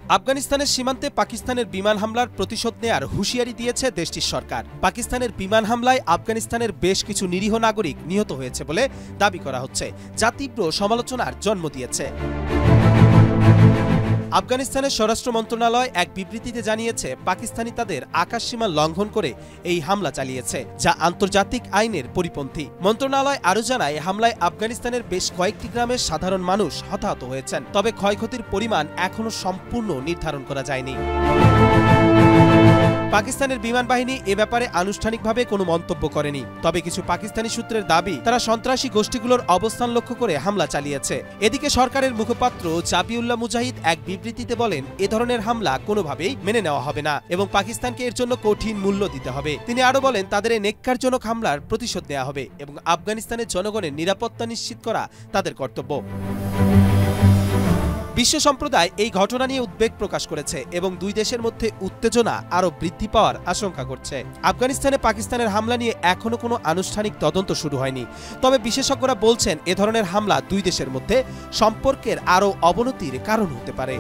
আফগানিস্তানের সীমান্তে পাকিস্তানের বিমান হামলার প্রতিশোধ নেয়ার হুঁশিয়ারি দিয়েছে দেশটির সরকার। পাকিস্তানের বিমান হামলায় আফগানিস্তানের বেশ কিছু নিরীহ নাগরিক নিহত হয়েছে বলে দাবি করা হচ্ছে, যা তীব্র সমালোচনার জন্ম দিয়েছে। আফগানিস্তানের স্বরাষ্ট্র মন্ত্রণালয় এক বিবৃতিতে জানিয়েছে, পাকিস্তানি তাদের আকাশসীমা লঙ্ঘন করে এই হামলা চালিয়েছে, যা আন্তর্জাতিক আইনের পরিপন্থী। মন্ত্রণালয় আরও জানায়, হামলায় আফগানিস্তানের বেশ কয়েকটি গ্রামের সাধারণ মানুষ হতাহত হয়েছেন, তবে ক্ষয়ক্ষতির পরিমাণ এখনও সম্পূর্ণ নির্ধারণ করা যায়নি। পাকিস্তানের বিমান বাহিনী এ ব্যাপারে আনুষ্ঠানিকভাবে কোনো মন্তব্য করেনি, তবে কিছু পাকিস্তানি সূত্রের দাবি তারা সন্ত্রাসী গোষ্ঠীগুলোর অবস্থান লক্ষ্য করে হামলা চালিয়েছে। এদিকে সরকারের মুখপাত্র জাবিউল্লাহ মুজাহিদ এক বিবৃতিতে বলেন, এ ধরনের হামলা কোনোভাবেই মেনে নেওয়া হবে না এবং পাকিস্তানকে এর জন্য কঠিন মূল্য দিতে হবে। তিনি আরও বলেন, তাদের এই নেক্কারজনক হামলার প্রতিশোধ নেওয়া হবে এবং আফগানিস্তানের জনগণের নিরাপত্তা নিশ্চিত করা তাদের কর্তব্য। বিশ্ব সম্প্রদায় এই ঘটনা নিয়ে উদ্বেগ প্রকাশ করেছে এবং দুই দেশের মধ্যে উত্তেজনা আরও বৃদ্ধি পাওয়ার আশঙ্কা করছে। আফগানিস্তানে পাকিস্তানের হামলা নিয়ে এখনও কোনো আনুষ্ঠানিক তদন্ত শুরু হয়নি, তবে বিশেষজ্ঞরা বলছেন, এ ধরনের হামলা দুই দেশের মধ্যে সম্পর্কের আরও অবনতির কারণ হতে পারে।